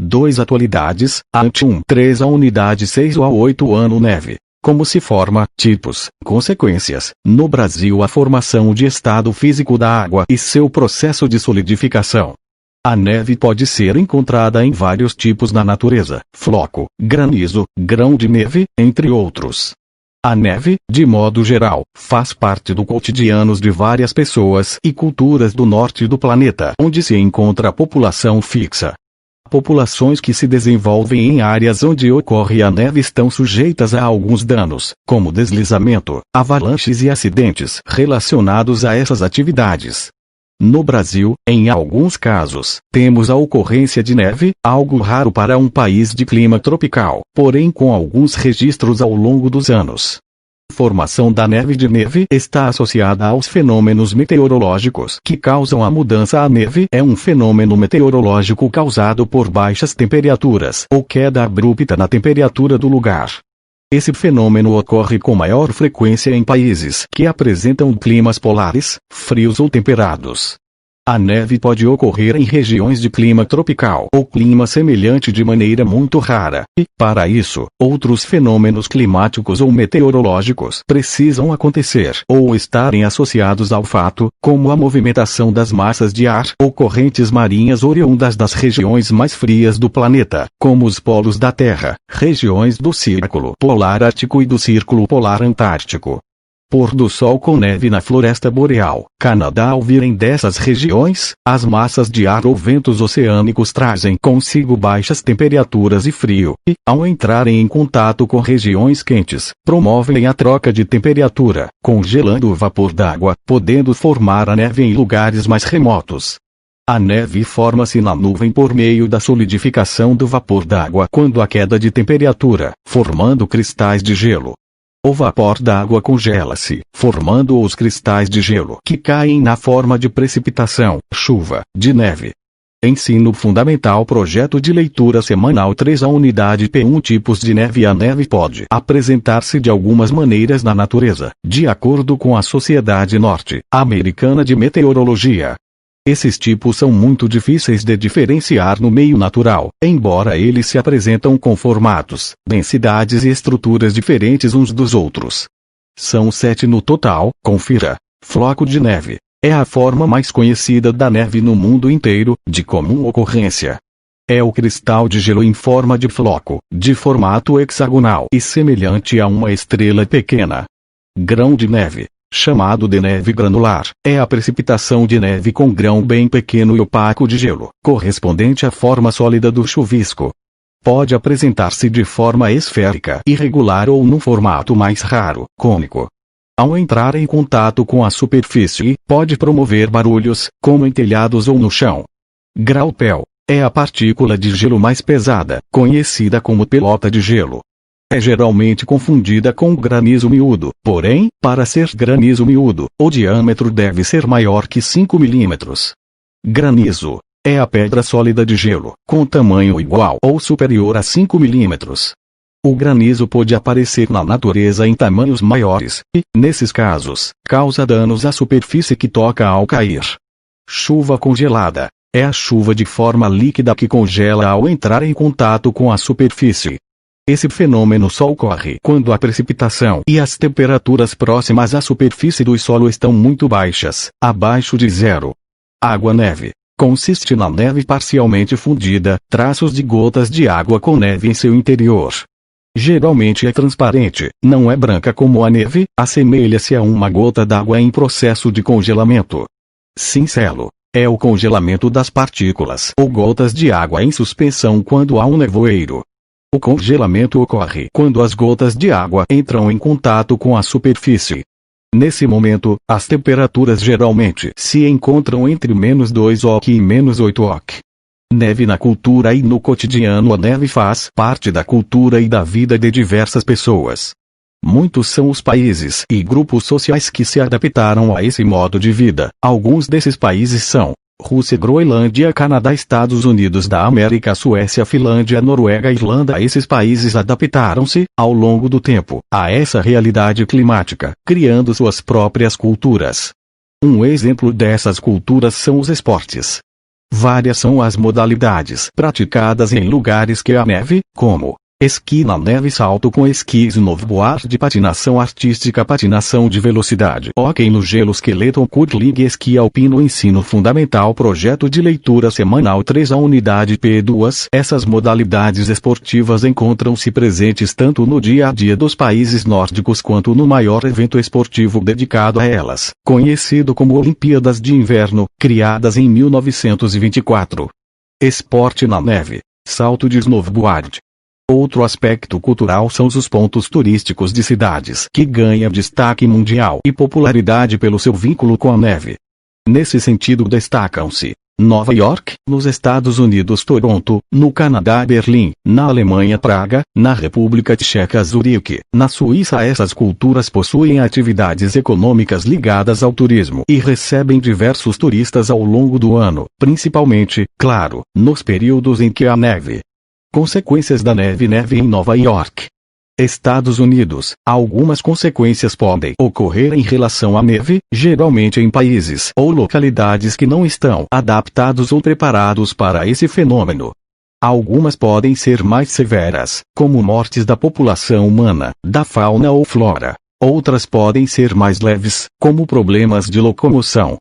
2 Atualidades, ante 1 3 A unidade 6 a 8 ano Neve. Como se forma, tipos, consequências. No Brasil, a formação de estado físico da água e seu processo de solidificação. A neve pode ser encontrada em vários tipos na natureza: floco, granizo, grão de neve, entre outros. A neve, de modo geral, faz parte do cotidiano de várias pessoas e culturas do norte do planeta, onde se encontra a população fixa. Populações que se desenvolvem em áreas onde ocorre a neve estão sujeitas a alguns danos, como deslizamento, avalanches e acidentes relacionados a essas atividades. No Brasil, em alguns casos, temos a ocorrência de neve, algo raro para um país de clima tropical, porém com alguns registros ao longo dos anos. A formação da neve de neve está associada aos fenômenos meteorológicos que causam a mudança. A neve é um fenômeno meteorológico causado por baixas temperaturas ou queda abrupta na temperatura do lugar. Esse fenômeno ocorre com maior frequência em países que apresentam climas polares, frios ou temperados. A neve pode ocorrer em regiões de clima tropical ou clima semelhante de maneira muito rara, e, para isso, outros fenômenos climáticos ou meteorológicos precisam acontecer ou estarem associados ao fato, como a movimentação das massas de ar ou correntes marinhas oriundas das regiões mais frias do planeta, como os polos da Terra, regiões do Círculo Polar Ártico e do Círculo Polar Antártico. Pôr do sol com neve na floresta boreal, Canadá. Ao virem dessas regiões, as massas de ar ou ventos oceânicos trazem consigo baixas temperaturas e frio, e, ao entrarem em contato com regiões quentes, promovem a troca de temperatura, congelando o vapor d'água, podendo formar a neve em lugares mais remotos. A neve forma-se na nuvem por meio da solidificação do vapor d'água quando há queda de temperatura, formando cristais de gelo. O vapor d'água congela-se, formando os cristais de gelo que caem na forma de precipitação, chuva, de neve. Ensino Fundamental Projeto de Leitura Semanal 3 A unidade P1 Tipos de neve. A neve pode apresentar-se de algumas maneiras na natureza, de acordo com a Sociedade Norte-Americana de Meteorologia. Esses tipos são muito difíceis de diferenciar no meio natural, embora eles se apresentam com formatos, densidades e estruturas diferentes uns dos outros. São 7 no total. Confira. Floco de neve. É a forma mais conhecida da neve no mundo inteiro, de comum ocorrência. É o cristal de gelo em forma de floco, de formato hexagonal e semelhante a uma estrela pequena. Grão de neve, chamado de neve granular, é a precipitação de neve com grão bem pequeno e opaco de gelo, correspondente à forma sólida do chuvisco. Pode apresentar-se de forma esférica, irregular ou num formato mais raro, cônico. Ao entrar em contato com a superfície, pode promover barulhos, como em telhados ou no chão. Graupel é a partícula de gelo mais pesada, conhecida como pelota de gelo. É geralmente confundida com granizo miúdo, porém, para ser granizo miúdo, o diâmetro deve ser maior que 5 milímetros. Granizo é a pedra sólida de gelo, com tamanho igual ou superior a 5 milímetros. O granizo pode aparecer na natureza em tamanhos maiores, e, nesses casos, causa danos à superfície que toca ao cair. Chuva congelada é a chuva de forma líquida que congela ao entrar em contato com a superfície. Esse fenômeno só ocorre quando a precipitação e as temperaturas próximas à superfície do solo estão muito baixas, abaixo de zero. Água-neve consiste na neve parcialmente fundida, traços de gotas de água com neve em seu interior. Geralmente é transparente, não é branca como a neve, assemelha-se a uma gota d'água em processo de congelamento. Cincelo é o congelamento das partículas ou gotas de água em suspensão quando há um nevoeiro. O congelamento ocorre quando as gotas de água entram em contato com a superfície. Nesse momento, as temperaturas geralmente se encontram entre -2 oC e -8 oC. Neve na cultura e no cotidiano. A neve faz parte da cultura e da vida de diversas pessoas. Muitos são os países e grupos sociais que se adaptaram a esse modo de vida. Alguns desses países são Rússia, Groenlândia, Canadá, Estados Unidos da América, Suécia, Finlândia, Noruega e Irlanda. Esses países adaptaram-se, ao longo do tempo, a essa realidade climática, criando suas próprias culturas. Um exemplo dessas culturas são os esportes. Várias são as modalidades praticadas em lugares que há neve, como esqui na neve, salto com esqui, snowboard, patinação artística, patinação de velocidade, hóquei no gelo, esqueleto, curling, esqui alpino. Ensino fundamental, projeto de leitura semanal 3, a unidade P2. Essas modalidades esportivas encontram-se presentes tanto no dia a dia dos países nórdicos quanto no maior evento esportivo dedicado a elas, conhecido como Olimpíadas de Inverno, criadas em 1924. Esporte na neve, salto de snowboard. Outro aspecto cultural são os pontos turísticos de cidades que ganham destaque mundial e popularidade pelo seu vínculo com a neve. Nesse sentido destacam-se Nova York, nos Estados Unidos, Toronto, no Canadá, Berlim, na Alemanha, Praga, na República Tcheca, Zurique, na Suíça. Essas culturas possuem atividades econômicas ligadas ao turismo e recebem diversos turistas ao longo do ano, principalmente, claro, nos períodos em que há neve. Consequências da neve. Neve em Nova York, Estados Unidos. Algumas consequências podem ocorrer em relação à neve, geralmente em países ou localidades que não estão adaptados ou preparados para esse fenômeno. Algumas podem ser mais severas, como mortes da população humana, da fauna ou flora. Outras podem ser mais leves, como problemas de locomoção.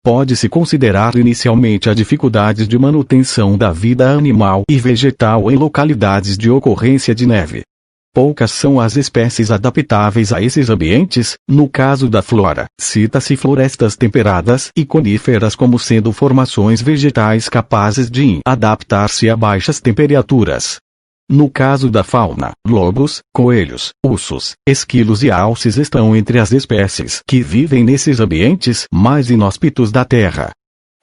Pode-se considerar inicialmente a dificuldade de manutenção da vida animal e vegetal em localidades de ocorrência de neve. Poucas são as espécies adaptáveis a esses ambientes. No caso da flora, cita-se florestas temperadas e coníferas como sendo formações vegetais capazes de adaptar-se a baixas temperaturas. No caso da fauna, lobos, coelhos, ursos, esquilos e alces estão entre as espécies que vivem nesses ambientes mais inóspitos da Terra.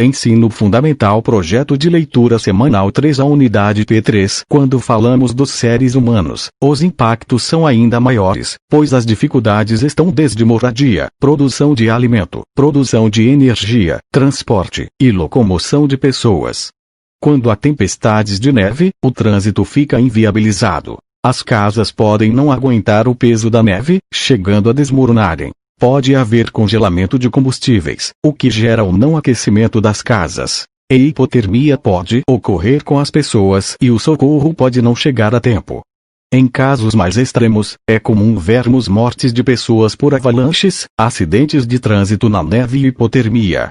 Ensino fundamental, projeto de leitura semanal 3, a unidade P3. Quando falamos dos seres humanos, os impactos são ainda maiores, pois as dificuldades estão desde moradia, produção de alimento, produção de energia, transporte e locomoção de pessoas. Quando há tempestades de neve, o trânsito fica inviabilizado. As casas podem não aguentar o peso da neve, chegando a desmoronarem. Pode haver congelamento de combustíveis, o que gera o não aquecimento das casas. E hipotermia pode ocorrer com as pessoas e o socorro pode não chegar a tempo. Em casos mais extremos, é comum vermos mortes de pessoas por avalanches, acidentes de trânsito na neve e hipotermia.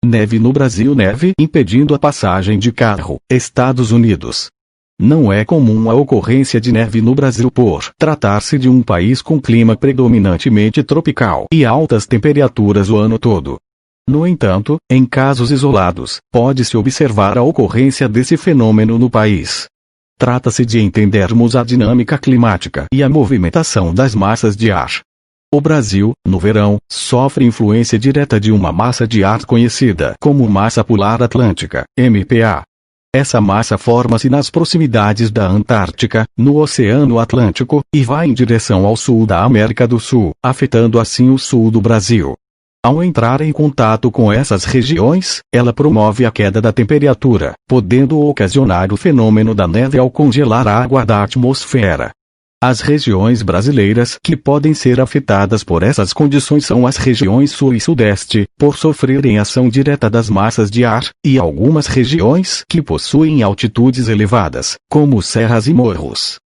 Neve no Brasil. Neve impedindo a passagem de carro, Estados Unidos. Não é comum a ocorrência de neve no Brasil por tratar-se de um país com clima predominantemente tropical e altas temperaturas o ano todo. No entanto, em casos isolados, pode-se observar a ocorrência desse fenômeno no país. Trata-se de entendermos a dinâmica climática e a movimentação das massas de ar. O Brasil, no verão, sofre influência direta de uma massa de ar conhecida como Massa Polar Atlântica, MPA. Essa massa forma-se nas proximidades da Antártica, no Oceano Atlântico, e vai em direção ao sul da América do Sul, afetando assim o sul do Brasil. Ao entrar em contato com essas regiões, ela promove a queda da temperatura, podendo ocasionar o fenômeno da neve ao congelar a água da atmosfera. As regiões brasileiras que podem ser afetadas por essas condições são as regiões sul e sudeste, por sofrerem ação direta das massas de ar, e algumas regiões que possuem altitudes elevadas, como serras e morros.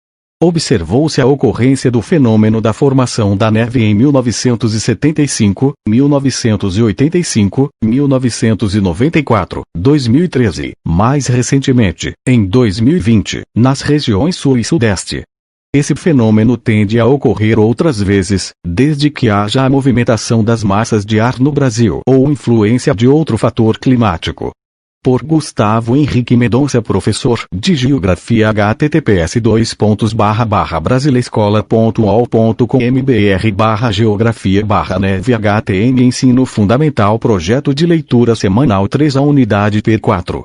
Observou-se a ocorrência do fenômeno da formação da neve em 1975, 1985, 1994, 2013, mais recentemente, em 2020, nas regiões sul e sudeste. Esse fenômeno tende a ocorrer outras vezes, desde que haja a movimentação das massas de ar no Brasil ou influência de outro fator climático. Por Gustavo Henrique Mendonça, professor de Geografia, https://brasileescola.ol.com/mbr/geografia/neve HTM. Ensino fundamental, projeto de leitura semanal 3, a unidade P4.